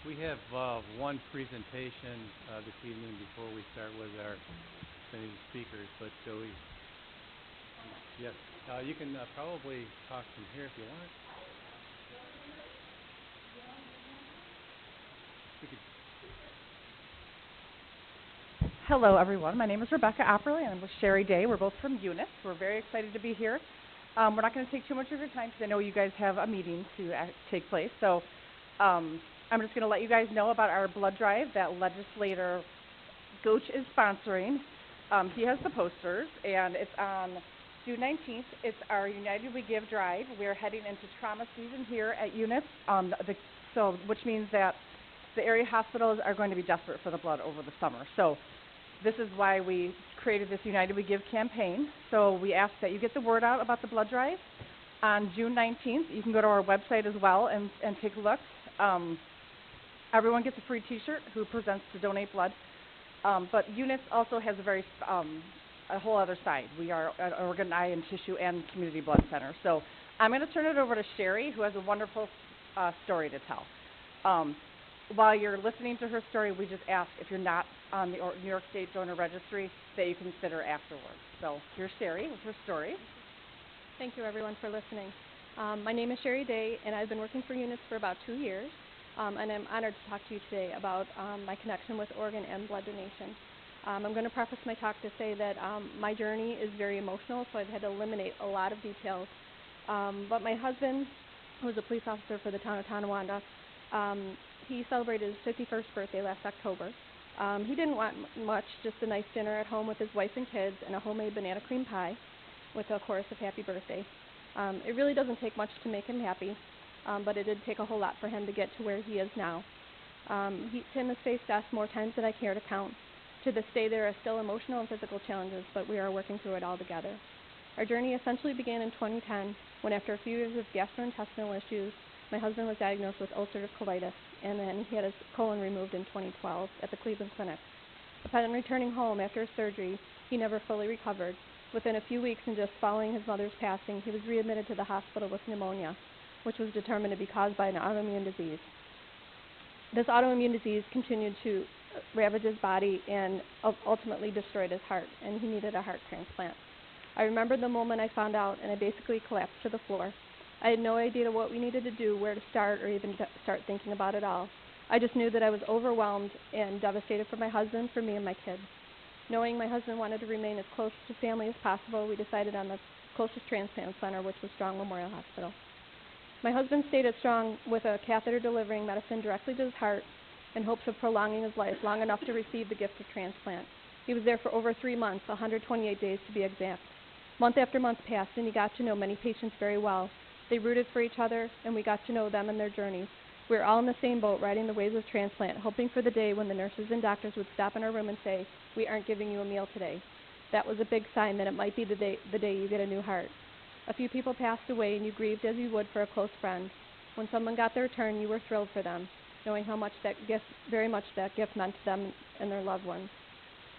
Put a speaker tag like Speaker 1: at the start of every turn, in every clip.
Speaker 1: We have one presentation this evening before we start with our many speakers, but yes, you can probably talk from here if you want.
Speaker 2: Hello, everyone. My name is Rebecca Opperly, and I'm with Sherry Day. We're both from Unyts. We're very excited to be here. We're not going to take too much of your time because I know you guys have a meeting to take place. So I'm just going to let you guys know about our blood drive that legislator Gooch is sponsoring. He has the posters, and it's on June 19th. It's our United We Give drive. We're heading into trauma season here at Unyts, which means that the area hospitals are going to be desperate for the blood over the summer. So this is why we created this United We Give campaign. So we ask that you get the word out about the blood drive. On June 19th, you can go to our website as well and take a look. Everyone gets a free t-shirt who presents to donate blood. But Unyts also has a whole other side. We are an organ, eye, and tissue and community blood center. So I'm going to turn it over to Sherry, who has a wonderful story to tell. While you're listening to her story, we just ask if you're not on the New York State Donor Registry that you consider afterwards. So here's Sherry with her story.
Speaker 3: Thank you, everyone, for listening. My name is Sherry Day, and I've been working for Unyts for about 2 years. And I'm honored to talk to you today about my connection with organ and blood donation. I'm going to preface my talk to say that my journey is very emotional, so I've had to eliminate a lot of details. But my husband, who was a police officer for the town of Tonawanda, he celebrated his 51st birthday last October. He didn't want much, just a nice dinner at home with his wife and kids and a homemade banana cream pie with a chorus of happy birthday. It really doesn't take much to make him happy, but it did take a whole lot for him to get to where he is now. Tim has faced death more times than I care to count. To this day, there are still emotional and physical challenges, but we are working through it all together. Our journey essentially began in 2010, when after a few years of gastrointestinal issues, my husband was diagnosed with ulcerative colitis, and then he had his colon removed in 2012 at the Cleveland Clinic. Upon returning home after his surgery, he never fully recovered. Within a few weeks and just following his mother's passing, he was readmitted to the hospital with pneumonia, which was determined to be caused by an autoimmune disease. This autoimmune disease continued to ravage his body and ultimately destroyed his heart, and he needed a heart transplant. I remember the moment I found out, and I basically collapsed to the floor. I had no idea what we needed to do, where to start, or even start thinking about it all. I just knew that I was overwhelmed and devastated for my husband, for me, and my kids. Knowing my husband wanted to remain as close to family as possible, we decided on the closest transplant center, which was Strong Memorial Hospital. My husband stayed at Strong with a catheter delivering medicine directly to his heart in hopes of prolonging his life long enough to receive the gift of transplant. He was there for over 3 months, 128 days to be exact. Month after month passed, and he got to know many patients very well. They rooted for each other, and we got to know them and their journeys. We were all in the same boat, riding the waves of transplant, hoping for the day when the nurses and doctors would stop in our room and say, "We aren't giving you a meal today." That was a big sign that it might be the day you get a new heart. A few people passed away, and you grieved as you would for a close friend. When someone got their turn, you were thrilled for them, knowing how much very much that gift meant to them and their loved ones.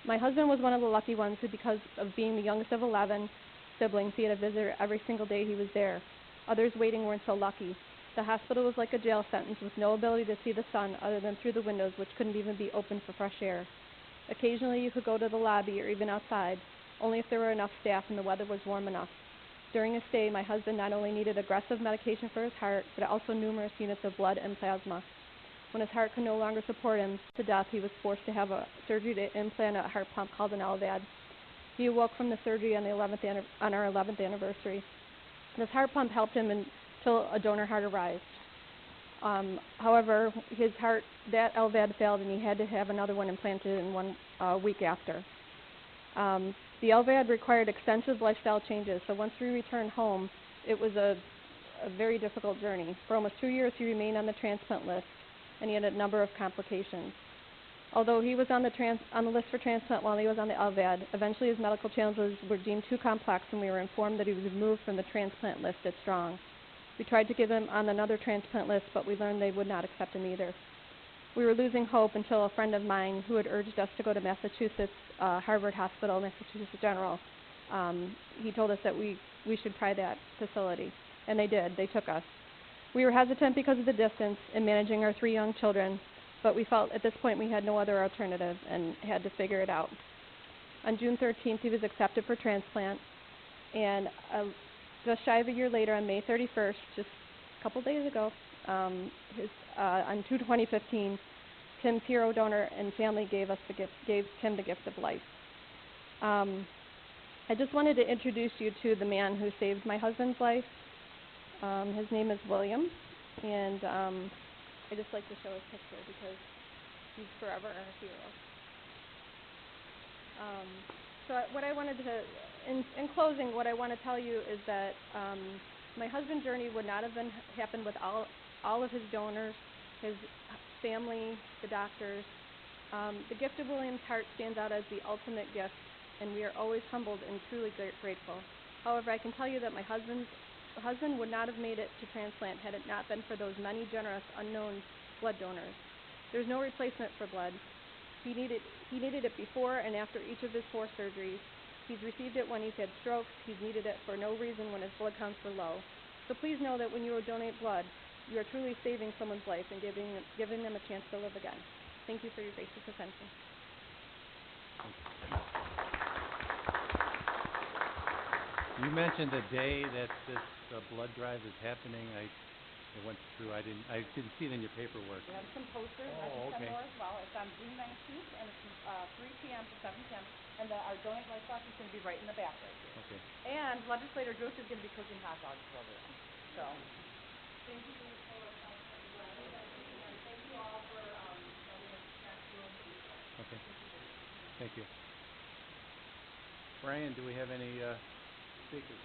Speaker 3: My husband was one of the lucky ones who, because of being the youngest of 11 siblings, he had a visitor every single day he was there. Others waiting weren't so lucky. The hospital was like a jail sentence with no ability to see the sun other than through the windows, which couldn't even be opened for fresh air. Occasionally you could go to the lobby or even outside, only if there were enough staff and the weather was warm enough. During his stay, my husband not only needed aggressive medication for his heart, but also numerous units of blood and plasma. When his heart could no longer support him to death, he was forced to have a surgery to implant a heart pump called an LVAD. He awoke from the surgery on our 11th anniversary. This heart pump helped him until a donor heart arrived. However, his heart, that LVAD failed, and he had to have another one implanted in 1 week after. The LVAD required extensive lifestyle changes, so once we returned home, it was a very difficult journey. For almost 2 years, he remained on the transplant list, and he had a number of complications. Although he was on the list for transplant while he was on the LVAD, eventually his medical challenges were deemed too complex, and we were informed that he was removed from the transplant list at Strong. We tried to get him on another transplant list, but we learned they would not accept him either. We were losing hope until a friend of mine, who had urged us to go to Massachusetts, Harvard Hospital, Massachusetts General, he told us that we should try that facility, and they did. They took us. We were hesitant because of the distance and managing our 3 young children, but we felt at this point we had no other alternative and had to figure it out. On June 13th, he was accepted for transplant, and just shy of a year later, on May 31st, just a couple days ago, on 2015, Tim's hero donor and family gave Tim the gift of life. I just wanted to introduce you to the man who saved my husband's life. His name is William, and I just like to show his picture because he's forever our hero. In closing, what I want to tell you is that my husband's journey would not have happened with all of his donors, his family, the doctors. The gift of William's heart stands out as the ultimate gift, and we are always humbled and truly grateful. However, I can tell you that my husband would not have made it to transplant had it not been for those many generous unknown blood donors. There's no replacement for blood. He needed it before and after each of his 4 surgeries. He's received it when he's had strokes. He's needed it for no reason when his blood counts were low. So please know that when you donate blood, you are truly saving someone's life and giving them a chance to live again. Thank you for your gracious attention.
Speaker 1: You mentioned the day that this blood drive is happening. I went through. I didn't see it in your paperwork.
Speaker 2: We have some posters. I can send more as well. It's on June 19th, and it's from 3 p.m. to 7 p.m. And our Donate Life box is going to be right in the back right here.
Speaker 1: Okay.
Speaker 2: And Legislator Gross is going to be cooking hot dogs for everyone. So, thank you for and thank you all for letting us chat through and see you.
Speaker 1: Okay. Thank you. Brian, do we have any speakers?